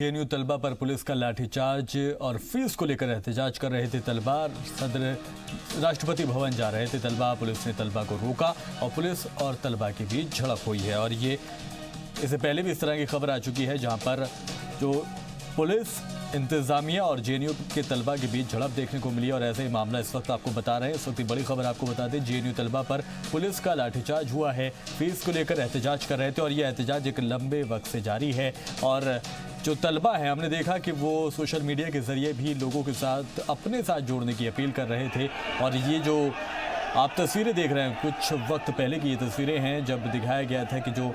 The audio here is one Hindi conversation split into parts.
जेएनयू तलबा पर पुलिस का लाठीचार्ज और फीस को लेकर एहतजाज कर रहे थे तलबा। सदर राष्ट्रपति भवन जा रहे थे तलबा। पुलिस ने तलबा को रोका और पुलिस और तलबा के बीच झड़प हुई है। और ये इससे पहले भी इस तरह की खबर आ चुकी है, जहां पर जो पुलिस इंतजामिया और जेएनयू के तलबा के बीच झड़प देखने को मिली। और ऐसे ही मामला इस वक्त आपको बता रहे हैं। इस वक्त बड़ी खबर आपको बता दें, जेएनयू तलबा पर पुलिस का लाठीचार्ज हुआ है। फीस को लेकर एहतजाज कर रहे थे और ये एहतजाज एक लंबे वक्त से जारी है। और जो तलबा है, हमने देखा कि वो सोशल मीडिया के ज़रिए भी लोगों के साथ अपने साथ जोड़ने की अपील कर रहे थे। और ये जो आप तस्वीरें देख रहे हैं, कुछ वक्त पहले की ये तस्वीरें हैं, जब दिखाया गया था कि जो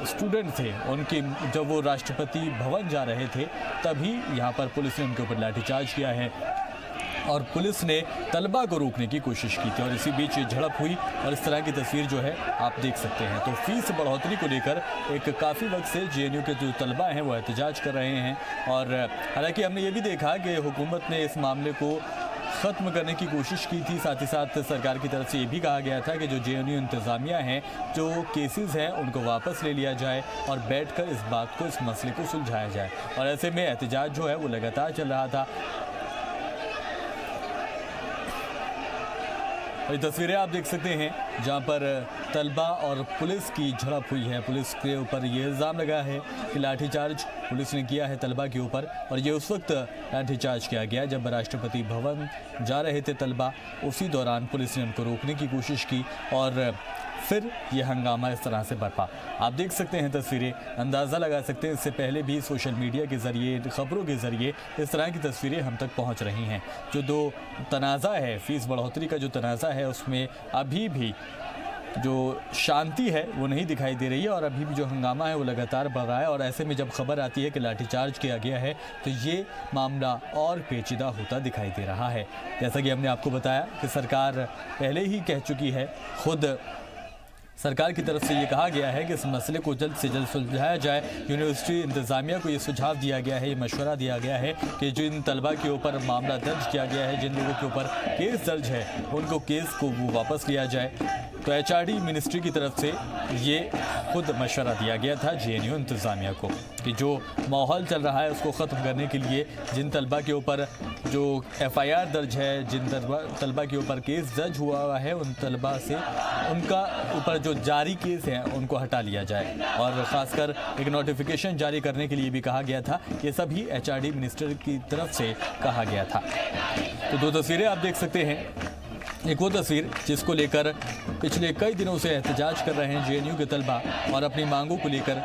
स्टूडेंट थे उनकी जब वो राष्ट्रपति भवन जा रहे थे, तभी यहाँ पर पुलिस ने उनके ऊपर लाठीचार्ज किया है और पुलिस ने तलबा को रोकने की कोशिश की थी। और इसी बीच ये झड़प हुई और इस तरह की तस्वीर जो है आप देख सकते हैं। तो फीस बढ़ोतरी को लेकर एक काफ़ी वक्त से जेएनयू के जो तलबा हैं वो एहतजाज कर रहे हैं। और हालांकि हमने ये भी देखा कि हुकूमत ने इस मामले को ख़त्म करने की कोशिश की थी। साथ ही साथ सरकार की तरफ से ये भी कहा गया था कि जो जेएनयू इंतज़ामिया हैं, जो केसेस हैं, उनको वापस ले लिया जाए और बैठकर इस बात को, इस मसले को सुलझाया जाए। और ऐसे में एहतजाज जो है वो लगातार चल रहा था। ये तस्वीरें आप देख सकते हैं जहां पर तलबा और पुलिस की झड़प हुई है। पुलिस के ऊपर ये इल्ज़ाम लगा है कि लाठीचार्ज पुलिस ने किया है तलबा के ऊपर। और ये उस वक्त लाठीचार्ज किया गया जब राष्ट्रपति भवन जा रहे थे तलबा। उसी दौरान पुलिस ने उनको रोकने की कोशिश की और फिर ये हंगामा इस तरह से बरपा। आप देख सकते हैं तस्वीरें, अंदाज़ा लगा सकते हैं। इससे पहले भी सोशल मीडिया के ज़रिए, खबरों के ज़रिए इस तरह की तस्वीरें हम तक पहुंच रही हैं। जो दो तनाज़ा है, फ़ीस बढ़ोतरी का जो तनाज़ा है, उसमें अभी भी जो शांति है वो नहीं दिखाई दे रही है और अभी भी जो हंगामा है वो लगातार बढ़ रहा है। और ऐसे में जब खबर आती है कि लाठीचार्ज किया गया है, तो ये मामला और पेचीदा होता दिखाई दे रहा है। जैसा कि हमने आपको बताया कि सरकार पहले ही कह चुकी है, खुद सरकार की तरफ से ये कहा गया है कि इस मसले को जल्द से जल्द सुलझाया जाए। यूनिवर्सिटी इंतज़ामिया को ये सुझाव दिया गया है, ये मशवरा दिया गया है कि जिन तलबा के ऊपर मामला दर्ज किया गया है, जिन लोगों के ऊपर केस दर्ज है, उनको केस को वो वापस लिया जाए। तो एचआरडी मिनिस्ट्री की तरफ से ये खुद मशवरा दिया गया था जेएनयू इंतज़ामिया को कि जो माहौल चल रहा है उसको ख़त्म करने के लिए जिन तलबा के ऊपर जो एफआईआर दर्ज है, जिन तलबा के ऊपर केस दर्ज हुआ है, उन तलबा से उनका ऊपर जो जारी केस हैं उनको हटा लिया जाए। और ख़ासकर एक नोटिफिकेशन जारी करने के लिए भी कहा गया था। ये सभी एचआरडी मिनिस्टर की तरफ से कहा गया था। तो दो तस्वीरें आप देख सकते हैं। एक वो तस्वीर जिसको लेकर पिछले कई दिनों से एहतजाज कर रहे हैं जेएनयू के तलबा और अपनी मांगों को लेकर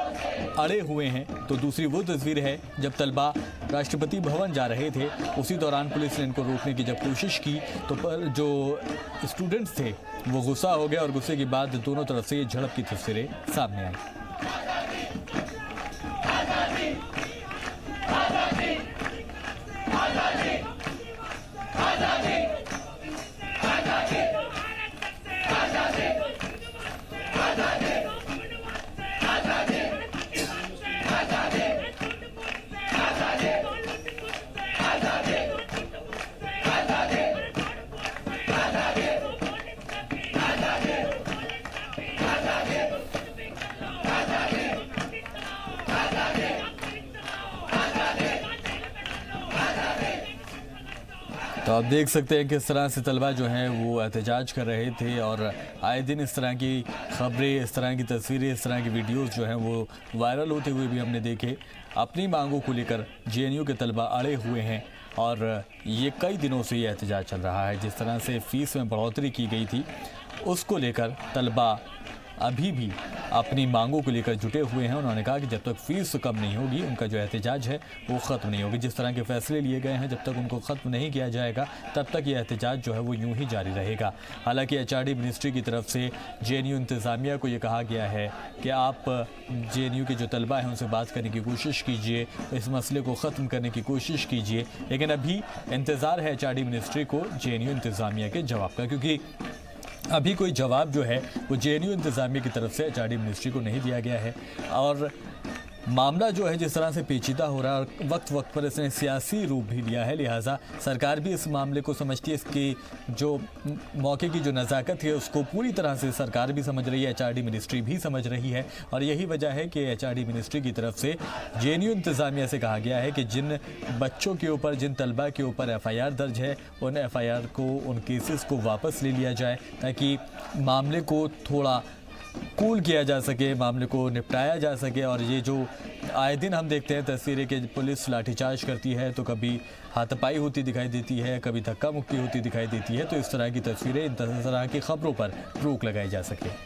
अड़े हुए हैं। तो दूसरी वो तस्वीर है जब तलबा राष्ट्रपति भवन जा रहे थे, उसी दौरान पुलिस ने इनको रोकने की जब कोशिश की तो पर जो स्टूडेंट्स थे वो गुस्सा हो गए और गुस्से के बाद दोनों तरफ से ये झड़प की तस्वीरें सामने आई। तो आप देख सकते हैं किस तरह से तलबा जो हैं वो एहतजाज कर रहे थे। और आए दिन इस तरह की खबरें, इस तरह की तस्वीरें, इस तरह की वीडियोस जो हैं वो वायरल होते हुए भी हमने देखे। अपनी मांगों को लेकर जेएनयू के तलबा अड़े हुए हैं और ये कई दिनों से ये एहतजाज चल रहा है। जिस तरह से फ़ीस में बढ़ोतरी की गई थी, उसको लेकर तलबा अभी भी अपनी मांगों को लेकर जुटे हुए हैं। उन्होंने कहा कि जब तक फ़ीस कम नहीं होगी, उनका जो एहतजाज है वो ख़त्म नहीं होगी। जिस तरह के फ़ैसले लिए गए हैं, जब तक उनको ख़त्म नहीं किया जाएगा, तब तक ये एहतजाज जो है वो यूं ही जारी रहेगा। हालांकि एचआरडी मिनिस्ट्री की तरफ से जेएनयू इंतज़ामिया को ये कहा गया है कि आप जेएनयू के जो तलबा हैं उनसे बात करने की कोशिश कीजिए, इस मसले को ख़त्म करने की कोशिश कीजिए। लेकिन अभी इंतज़ार है एचआरडी मिनिस्ट्री को जेएनयू इंतज़ामिया के जवाब का, क्योंकि अभी कोई जवाब जो है वो जेएनयू इंतज़ामिया की तरफ से एचआरडी मिनिस्ट्री को नहीं दिया गया है। और मामला जो है जिस तरह से पेचीदा हो रहा है और वक्त वक्त पर इसने सियासी रूप भी लिया है, लिहाजा सरकार भी इस मामले को समझती है। इसकी जो मौके की जो नज़ाकत है उसको पूरी तरह से सरकार भी समझ रही है, एचआरडी मिनिस्ट्री भी समझ रही है। और यही वजह है कि एचआरडी मिनिस्ट्री की तरफ से जेएनयू इंतज़ामिया से कहा गया है कि जिन बच्चों के ऊपर, जिन तलबा के ऊपर एफआईआर दर्ज है, उन एफआईआर को, उन केसेस को वापस ले लिया जाए ताकि मामले को थोड़ा कूल किया जा सके, मामले को निपटाया जा सके। और ये जो आए दिन हम देखते हैं तस्वीरें कि पुलिस लाठीचार्ज करती है तो कभी हाथापाई होती दिखाई देती है, कभी धक्का मुक्की होती दिखाई देती है, तो इस तरह की तस्वीरें, इन तरह की खबरों पर रोक लगाई जा सके।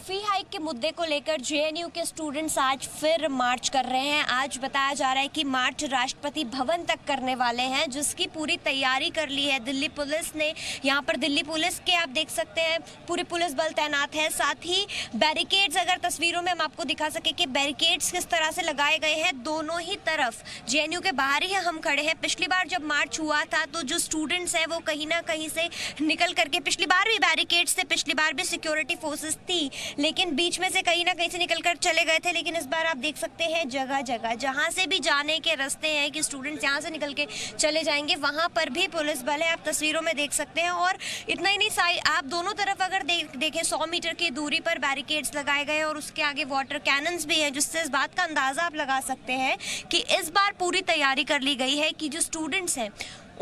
फी हाइक के मुद्दे को लेकर जेएनयू के स्टूडेंट्स आज फिर मार्च कर रहे हैं। आज बताया जा रहा है कि मार्च राष्ट्रपति भवन तक करने वाले हैं, जिसकी पूरी तैयारी कर ली है दिल्ली पुलिस ने। यहाँ पर दिल्ली पुलिस के आप देख सकते हैं पूरी पुलिस बल तैनात है। साथ ही बैरिकेड्स, अगर तस्वीरों में हम आपको दिखा सके कि बैरिकेड्स किस तरह से लगाए गए हैं दोनों ही तरफ। जेएनयू के बाहर ही हम खड़े हैं। पिछली बार जब मार्च हुआ था तो जो स्टूडेंट्स हैं वो कहीं ना कहीं से निकल करके, पिछली बार भी बैरिकेड्स थे, पिछली बार भी सिक्योरिटी फोर्सेस थी, लेकिन बीच में से कहीं ना कहीं से निकलकर चले गए थे। लेकिन इस बार आप देख सकते हैं जगह जगह जहां से भी जाने के रास्ते हैं कि स्टूडेंट्स यहां से निकल के चले जाएंगे, वहां पर भी पुलिस बल है। आप तस्वीरों में देख सकते हैं। और इतना ही नहीं, आप दोनों तरफ अगर देखें 100 मीटर की दूरी पर बैरिकेड्स लगाए गए और उसके आगे वाटर कैनन्स भी हैं, जिससे इस बात का अंदाजा आप लगा सकते हैं कि इस बार पूरी तैयारी कर ली गई है कि जो स्टूडेंट्स हैं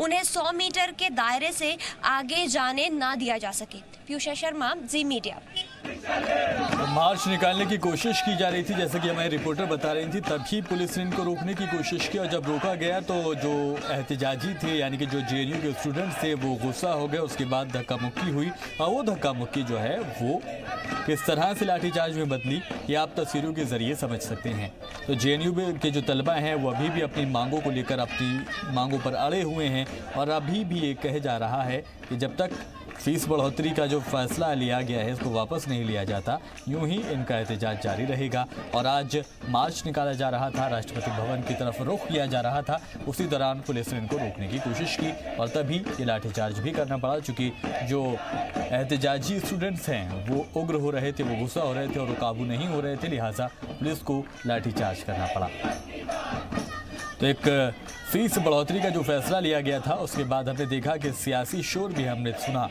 उन्हें 100 मीटर के दायरे से आगे जाने ना दिया जा सके। पीयूषा शर्मा, जी मीडिया। मार्च निकालने की कोशिश की जा रही थी, जैसे कि हमारे रिपोर्टर बता रही थी, तभी पुलिस ने इनको रोकने की कोशिश की और जब रोका गया तो जो एहतजाजी थे, यानी कि जो जेएनयू के स्टूडेंट्स थे, वो गुस्सा हो गए। उसके बाद धक्का मुक्की हुई और वो धक्का मुक्की जो है वो किस तरह से लाठीचार्ज में बदली, ये आप तस्वीरों के जरिए समझ सकते हैं। तो जेएनयू के जो तलबा हैं वो अभी भी अपनी मांगों को लेकर अपनी मांगों पर अड़े हुए हैं और अभी भी ये कहे जा रहा है कि जब तक फीस बढ़ोतरी का जो फैसला लिया गया है इसको वापस नहीं लिया जाता, यूं ही इनका एहतजाज जारी रहेगा। और आज मार्च निकाला जा रहा था, राष्ट्रपति भवन की तरफ रुख किया जा रहा था, उसी दौरान पुलिस ने इनको रोकने की कोशिश की और तभी ये लाठीचार्ज भी करना पड़ा। चूँकि जो एहतजाजी स्टूडेंट्स हैं वो उग्र हो रहे थे, वो गुस्सा हो रहे थे और वो काबू नहीं हो रहे थे, लिहाजा पुलिस को लाठीचार्ज करना पड़ा। तो एक फीस बढ़ोतरी का जो फैसला लिया गया था उसके बाद हमने देखा कि सियासी शोर भी हमने सुना,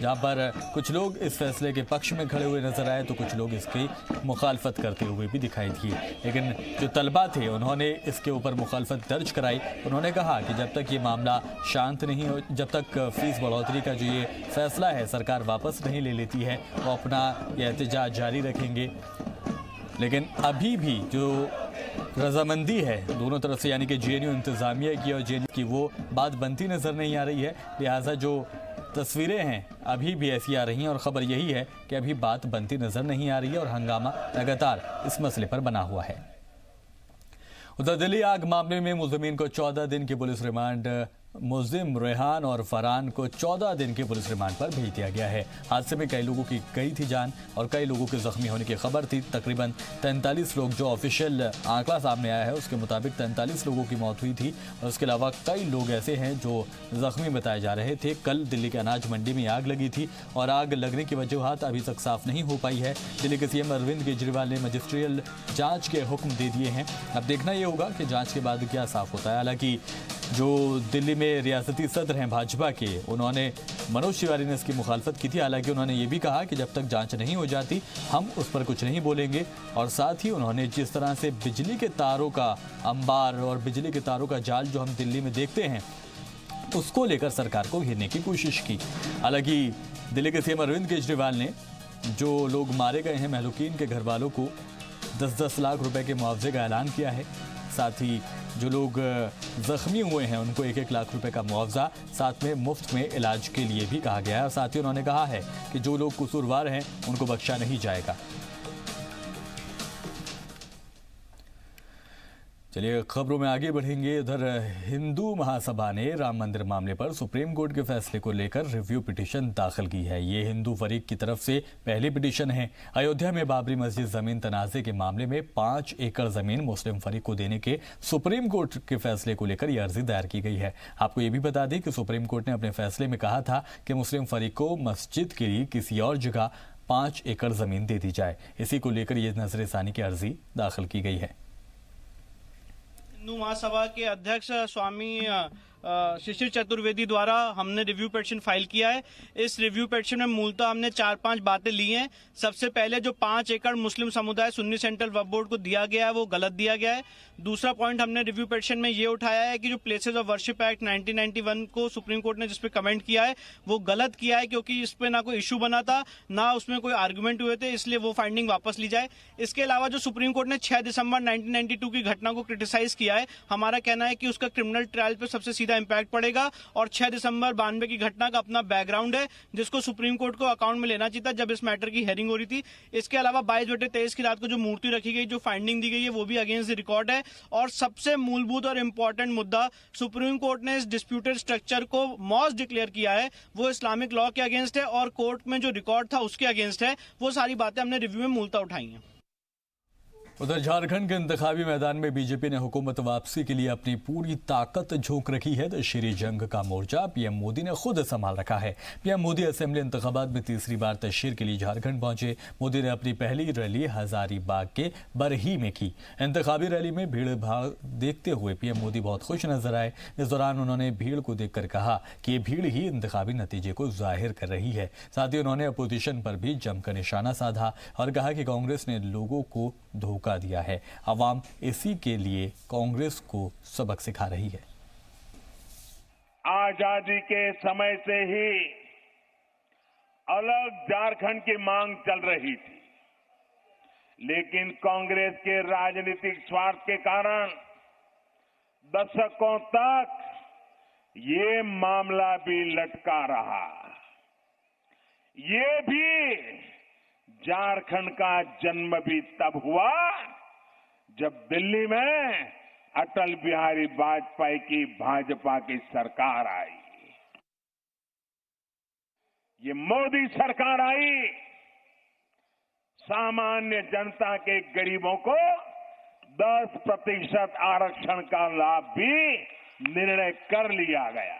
जहां पर कुछ लोग इस फैसले के पक्ष में खड़े हुए नजर आए तो कुछ लोग इसकी मुखालफत करते हुए भी दिखाई दिए। लेकिन जो तलबा थे उन्होंने इसके ऊपर मुखालफत दर्ज कराई। उन्होंने कहा कि जब तक ये मामला शांत नहीं हो, जब तक फीस बढ़ोतरी का जो ये फैसला है सरकार वापस नहीं ले लेती है, वो अपना ये एहतजाज जारी रखेंगे। लेकिन अभी भी जो रजामंदी है दोनों तरफ से, यानी कि जेएनयू इंतज़ामिया की और जेएनयू की, वो बात बनती नज़र नहीं आ रही है। लिहाजा जो तस्वीरें हैं अभी भी ऐसी आ रही हैं और ख़बर यही है कि अभी बात बनती नज़र नहीं आ रही है और हंगामा लगातार इस मसले पर बना हुआ है। उधर दिल्ली आग मामले में मुलजिमीन को 14 दिन की पुलिस रिमांड, मुलजिम रेहान और फरहान को 14 दिन के पुलिस रिमांड पर भेज दिया गया है। हादसे में कई लोगों की गई थी जान और कई लोगों के जख्मी होने की खबर थी। तकरीबन 43 लोग, जो ऑफिशियल आंकड़ा सामने आया है उसके मुताबिक 43 लोगों की मौत हुई थी और उसके अलावा कई लोग ऐसे हैं जो जख्मी बताए जा रहे थे। कल दिल्ली के अनाज मंडी में आग लगी थी और आग लगने की वजूहात अभी तक साफ नहीं हो पाई है। दिल्ली के सीएम अरविंद केजरीवाल ने मजिस्ट्रियल जाँच के हुक्म दे दिए हैं। अब देखना ये होगा कि जाँच के बाद क्या साफ होता है। हालांकि जो दिल्ली में रियासती सदर हैं भाजपा के, उन्होंने, मनोज तिवारी ने इसकी मुखालफत की थी। हालांकि उन्होंने ये भी कहा कि जब तक जांच नहीं हो जाती हम उस पर कुछ नहीं बोलेंगे। और साथ ही उन्होंने जिस तरह से बिजली के तारों का अंबार और बिजली के तारों का जाल जो हम दिल्ली में देखते हैं उसको लेकर सरकार को घेरने की कोशिश की। हालांकि दिल्ली के सीएम अरविंद केजरीवाल ने जो लोग मारे गए हैं महलूकीन के घर वालों को 10-10 लाख रुपए के मुआवजे का ऐलान किया है। साथ ही जो लोग जख्मी हुए हैं उनको 1-1 लाख रुपए का मुआवजा, साथ में मुफ्त में इलाज के लिए भी कहा गया है। और साथ ही उन्होंने कहा है कि जो लोग कसूरवार हैं उनको बख्शा नहीं जाएगा। चलिए खबरों में आगे बढ़ेंगे। उधर हिंदू महासभा ने राम मंदिर मामले पर सुप्रीम कोर्ट के फैसले को लेकर रिव्यू पिटीशन दाखिल की है। ये हिंदू फरीक की तरफ से पहली पिटीशन है। अयोध्या में बाबरी मस्जिद जमीन तनाजे के मामले में 5 एकड़ जमीन मुस्लिम फरीक को देने के सुप्रीम कोर्ट के फैसले को लेकर यह अर्जी दायर की गई है। आपको ये भी बता दें कि सुप्रीम कोर्ट ने अपने फैसले में कहा था कि मुस्लिम फरीक को मस्जिद के लिए किसी और जगह 5 एकड़ जमीन दे दी जाए। इसी को लेकर ये नजरसानी की अर्जी दाखिल की गई है। हिंदू महासभा के अध्यक्ष स्वामी शिशिर चतुर्वेदी द्वारा हमने रिव्यू पिटीशन फाइल किया है। इस रिव्यू पिटीशन में मूलतः हमने 4-5 बातें ली हैं। सबसे पहले जो 5 एकड़ मुस्लिम समुदाय सुन्नी सेंट्रल वक्फ बोर्ड को दिया गया है वो गलत दिया गया है। दूसरा पॉइंट हमने रिव्यू पिटीशन में ये उठाया है कि जो प्लेसेस ऑफ वर्शिप एक्ट 1991 को सुप्रीम कोर्ट ने जिसपे कमेंट किया है वो गलत किया है, क्योंकि इस पे ना कोई इशू बना था ना उसमें कोई आर्गुमेंट हुए थे, इसलिए वो फाइंडिंग वापस ली जाए। इसके अलावा जो सुप्रीम कोर्ट ने 6 दिसंबर 1992 की घटना को क्रिटिसाइज किया है, हमारा कहना है कि उसका क्रिमिनल ट्रायल पे सबसे सीधा इंपैक्ट पड़ेगा और 6 दिसंबर 92 की घटना का अपना बैकग्राउंड है जिसको सुप्रीम कोर्ट को अकाउंट में लेना चाहिए था जब इस मैटर की हेयरिंग हो रही थी। इसके अलावा 22/23 की रात को जो मूर्ति रखी गई, जो फाइंडिंग दी गई है वो भी अगेंस्ट द रिकॉर्ड है। और सबसे मूलभूत और इंपॉर्टेंट मुद्दा, सुप्रीम कोर्ट ने इस डिस्प्यूटेड स्ट्रक्चर को मॉस डिक्लेयर किया है, वो इस्लामिक लॉ के अगेंस्ट है और कोर्ट में जो रिकॉर्ड था उसके अगेंस्ट है। वो सारी बातें हमने रिव्यू में मूलतः उठाई हैं। उधर झारखंड के इंतखाबी मैदान में बीजेपी ने हुकूमत वापसी के लिए अपनी पूरी ताकत झोंक रखी है। तो श्री जंग का मोर्चा पीएम मोदी ने खुद संभाल रखा है। पीएम मोदी असेंबली इंतखाबात में तीसरी बार तशहीर के लिए झारखंड पहुंचे। मोदी ने अपनी पहली रैली हजारीबाग के बरही में की। इंतखाबी रैली में भीड़ भाड़ देखते हुए पीएम मोदी बहुत खुश नजर आए। इस दौरान उन्होंने भीड़ को देखकर कहा कि ये भीड़ ही इंतखाबी नतीजे को जाहिर कर रही है। साथ ही उन्होंने अपोजिशन पर भी जमकर निशाना साधा और कहा कि कांग्रेस ने लोगों को धोखा दिया है। अवाम इसी के लिए कांग्रेस को सबक सिखा रही है। आजादी के समय से ही अलग झारखंड की मांग चल रही थी, लेकिन कांग्रेस के राजनीतिक स्वार्थ के कारण दशकों तक ये मामला भी लटका रहा। ये भी झारखंड का जन्म भी तब हुआ जब दिल्ली में अटल बिहारी वाजपेयी की भाजपा की सरकार आई। ये मोदी सरकार आई, सामान्य जनता के गरीबों को 10% आरक्षण का लाभ भी निर्णय कर लिया गया।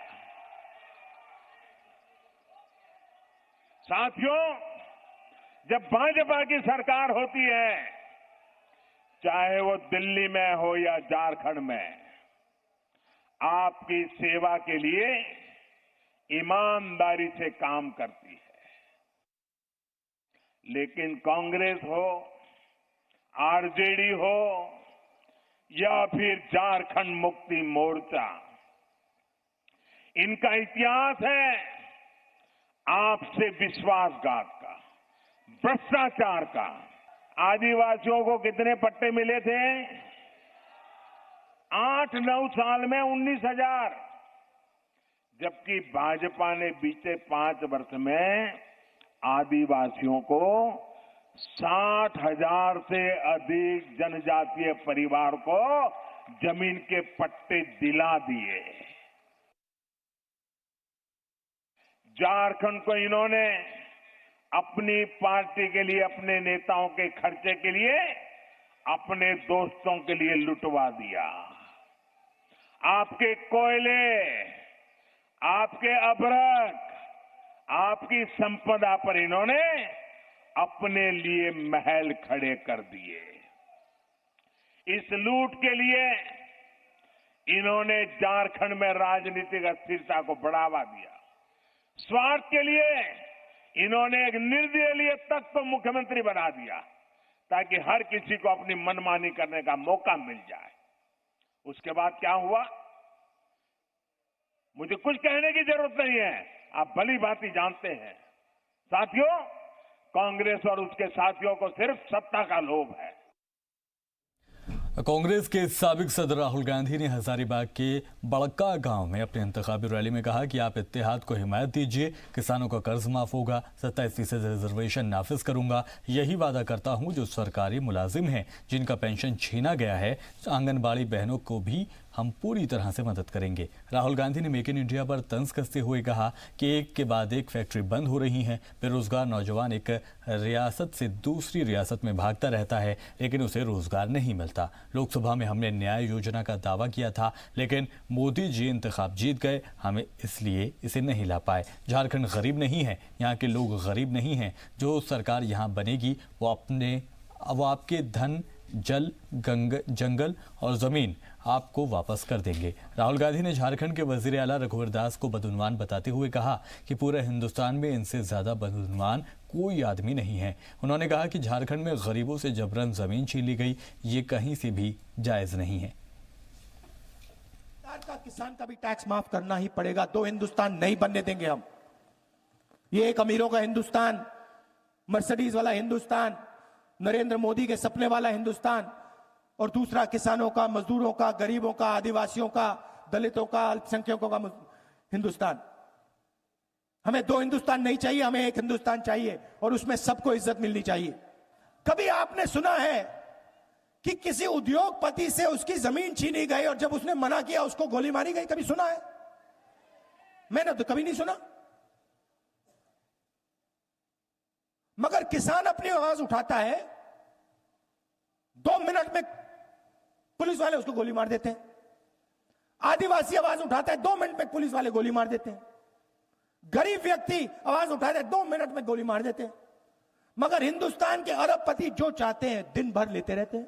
साथियों, जब भाजपा की सरकार होती है, चाहे वो दिल्ली में हो या झारखंड में, आपकी सेवा के लिए ईमानदारी से काम करती है। लेकिन कांग्रेस हो, आरजेडी हो या फिर झारखंड मुक्ति मोर्चा, इनका इतिहास है आपसे विश्वासघात का, भ्रष्टाचार का। आदिवासियों को कितने पट्टे मिले थे? 8-9 साल में 19,000, जबकि भाजपा ने बीते 5 वर्ष में आदिवासियों को 60,000 से अधिक जनजातीय परिवार को जमीन के पट्टे दिला दिए। झारखंड को इन्होंने अपनी पार्टी के लिए, अपने नेताओं के खर्चे के लिए, अपने दोस्तों के लिए लुटवा दिया। आपके कोयले, आपके अभ्रक, आपकी संपदा पर इन्होंने अपने लिए महल खड़े कर दिए। इस लूट के लिए इन्होंने झारखंड में राजनीतिक अस्थिरता को बढ़ावा दिया। स्वार्थ के लिए इन्होंने एक निर्दलीय तक तो मुख्यमंत्री बना दिया ताकि हर किसी को अपनी मनमानी करने का मौका मिल जाए। उसके बाद क्या हुआ, मुझे कुछ कहने की जरूरत नहीं है, आप भली भांति जानते हैं। साथियों, कांग्रेस और उसके साथियों को सिर्फ सत्ता का लोभ है। कांग्रेस के साबिक सदर राहुल गांधी ने हजारीबाग के बड़का गांव में अपने इंतखाबी रैली में कहा कि आप इत्तेहाद को हिमायत दीजिए, किसानों का कर्ज माफ होगा, 27% रिजर्वेशन नाफिज करूंगा, यही वादा करता हूं जो सरकारी मुलाजिम हैं जिनका पेंशन छीना गया है, आंगनबाड़ी बहनों को भी हम पूरी तरह से मदद करेंगे। राहुल गांधी ने मेक इन इंडिया पर तंज कसते हुए कहा कि एक के बाद एक फैक्ट्री बंद हो रही हैं। बेरोजगार नौजवान एक रियासत से दूसरी रियासत में भागता रहता है, लेकिन उसे रोजगार नहीं मिलता। लोकसभा में हमने न्याय योजना का दावा किया था, लेकिन मोदी जी इंतखाब जीत गए, हमें इसलिए इसे नहीं ला पाए। झारखंड गरीब नहीं है, यहाँ के लोग गरीब नहीं हैं। जो सरकार यहाँ बनेगी वो आपके धन, जल, जंगल और जमीन आपको वापस कर देंगे। राहुल गांधी ने झारखंड के वजीर आला रघुवर दास को बदउनवान बताते हुए कहा कि पूरे हिंदुस्तान में इनसे ज्यादा बदउनवान कोई आदमी नहीं है। उन्होंने कहा कि झारखंड में गरीबों से जबरन जमीन छीन ली गई, ये कहीं से भी जायज नहीं है। का किसान का भी टैक्स माफ करना ही पड़ेगा। दो हिंदुस्तान नहीं बनने देंगे हम। ये एक अमीरों का हिंदुस्तान, मर्सिडीज वाला हिंदुस्तान, नरेंद्र मोदी के सपने वाला हिंदुस्तान, और दूसरा किसानों का, मजदूरों का, गरीबों का, आदिवासियों का, दलितों का, अल्पसंख्यकों का हिंदुस्तान। हमें दो हिंदुस्तान नहीं चाहिए, हमें एक हिंदुस्तान चाहिए, और उसमें सबको इज्जत मिलनी चाहिए। कभी आपने सुना है कि किसी उद्योगपति से उसकी जमीन छीनी गई और जब उसने मना किया उसको गोली मारी गई? कभी सुना है? मैंने तो कभी नहीं सुना। मगर किसान अपनी आवाज उठाता है, 2 मिनट में पुलिस वाले उसको गोली मार देते हैं। आदिवासी आवाज उठाता है, 2 मिनट में पुलिस वाले गोली मार देते हैं। गरीब व्यक्ति आवाज उठाता है, 2 मिनट में गोली मार देते हैं। मगर हिंदुस्तान के अरबपति जो चाहते हैं दिन भर लेते रहते हैं।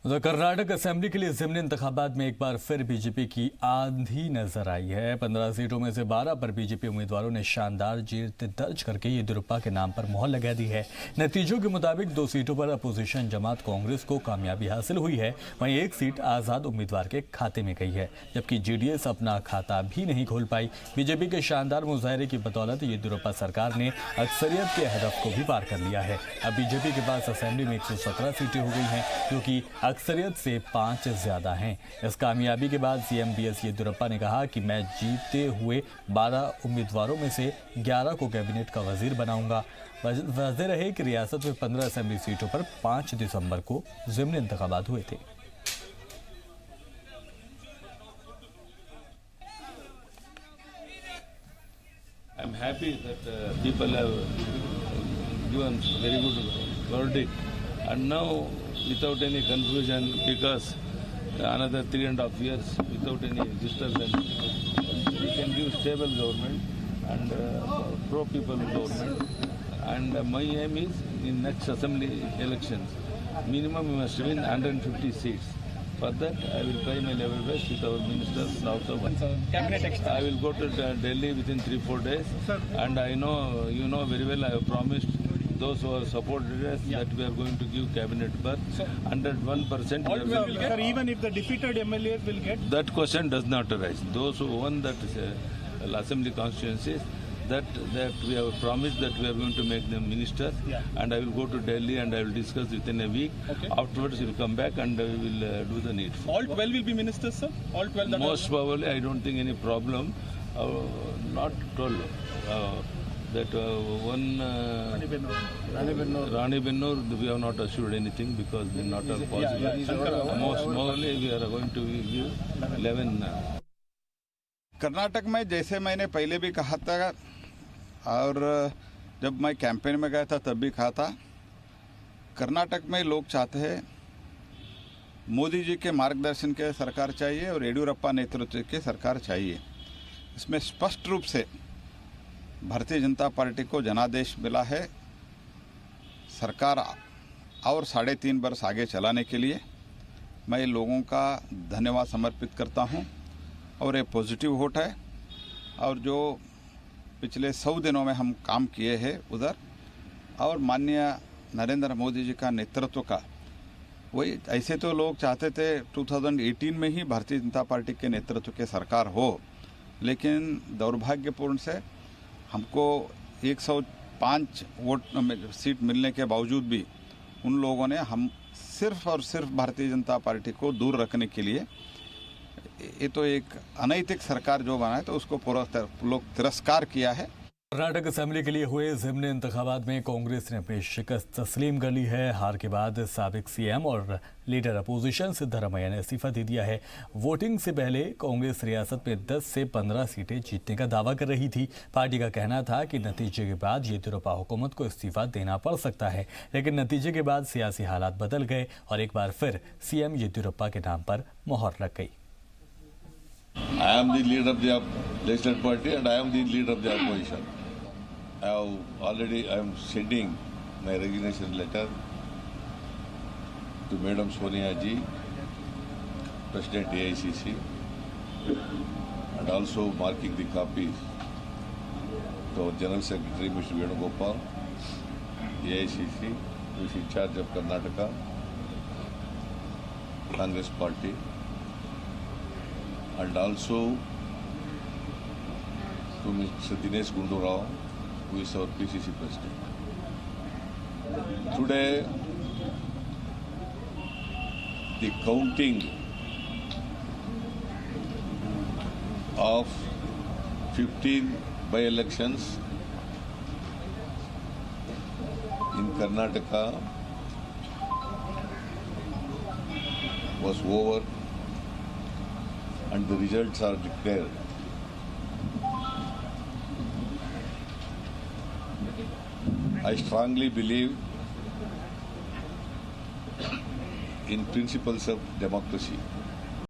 उधर कर्नाटक असेंबली के लिए ज़िमनी इंतखाबात में एक बार फिर बीजेपी की आंधी नजर आई है। 15 सीटों में से 12 पर बीजेपी उम्मीदवारों ने शानदार जीत दर्ज करके येदियुरप्पा के नाम पर मोहर लगा दी है। नतीजों के मुताबिक 2 सीटों पर अपोजिशन जमात कांग्रेस को कामयाबी हासिल हुई है, वहीं 1 सीट आज़ाद उम्मीदवार के खाते में गई है, जबकि जेडीएस अपना खाता भी नहीं खोल पाई। बीजेपी के शानदार मुजाहरे की बदौलत येदियुरप्पा सरकार ने अक्सरियत के हदफ को भी पार कर लिया है। अब बीजेपी के पास असेंबली में 117 सीटें हो गई हैं, क्योंकि अक्सरियत से 5 ज्यादा हैं। इस कामयाबी के बाद सीएम बीएस येदियुरप्पा ने कहा कि मैं जीते हुए 12 उम्मीदवारों में से 11 को कैबिनेट का वजीर बनाऊंगा। वजह रहे कि रियासत में 15 असेंबली सीटों पर 5 दिसंबर को ज़िमनी इंतखाबात हुए थे। I'm happy that people have given very good verdict, and now without any confusion, because another 3.5 years without any disturbance, we can give stable government and pro-people government. And my aim is in next assembly elections, minimum we must win 150 seats. For that, I will try my level best with our ministers also. I will go to Delhi within 3-4 days, and I know, you know very well, I have promised those who have supported us that we are going to give cabinet berth. 101%. Sir, even if the defeated MLAs will get? That question does not arise. Those who won that assembly constituencies, that we have promised that we are going to make them ministers, and I will go to Delhi and I will discuss within a week. Afterwards, we will come back and we will do the needful. All 12 will be ministers, sir? All 12? Most probably, I don't think any problem. Not 12. That one Rani Bennur, we have not assured anything because they are not all possible. Most probably, we are going to give 11. Karnataka में जैसे मैंने पहले भी कहा था और जब मैं कैंपेन में गया था तब भी कहा था, कर्नाटक में लोग चाहते हैं मोदी जी के मार्गदर्शन के सरकार चाहिए और येदियुरप्पा नेतृत्व की सरकार चाहिए। इसमें स्पष्ट रूप से भारतीय जनता पार्टी को जनादेश मिला है सरकार और 3.5 वर्ष आगे चलाने के लिए। मैं लोगों का धन्यवाद समर्पित करता हूं और ये पॉजिटिव वोट है, और जो पिछले 100 दिनों में हम काम किए हैं उधर, और माननीय नरेंद्र मोदी जी का नेतृत्व का, वही ऐसे तो लोग चाहते थे 2018 में ही भारतीय जनता पार्टी के नेतृत्व के सरकार हो, लेकिन दुर्भाग्यपूर्ण से हमको 105 वोट सीट मिलने के बावजूद भी उन लोगों ने हम सिर्फ और सिर्फ भारतीय जनता पार्टी को दूर रखने के लिए, ये तो एक अनैतिक सरकार जो बना है तो उसको पूरा लोग तिरस्कार किया है। कर्नाटक असेंबली के लिए हुए ज़िमनी इंतखाबात में कांग्रेस ने अपनी शिकस्त तस्लीम कर ली है। हार के बाद साबिक सीएम और लीडर अपोजिशन सिद्धरामैया ने इस्तीफा दे दिया है। वोटिंग से पहले कांग्रेस रियासत में 10 से 15 सीटें जीतने का दावा कर रही थी। पार्टी का कहना था कि नतीजे के बाद येदियुरप्पा हुकूमत को इस्तीफा देना पड़ सकता है, लेकिन नतीजे के बाद सियासी हालात बदल गए और एक बार फिर सीएम येदियुरप्पा के नाम पर मोहर लग गई। I am the leader of the legislative party and I am the leader of the opposition. I am sending my resignation letter to Madam Sonia Ji, President AICC, and also marking the copies to our General Secretary Mr. Venugopal, AICC, who is in charge of Karnataka Congress Party, and also to Mr. Dinesh Gundu Rao, who is our PCC President. Today, the counting of 15 by-elections in Karnataka was over and the results are declared. I strongly believe in principles of democracy.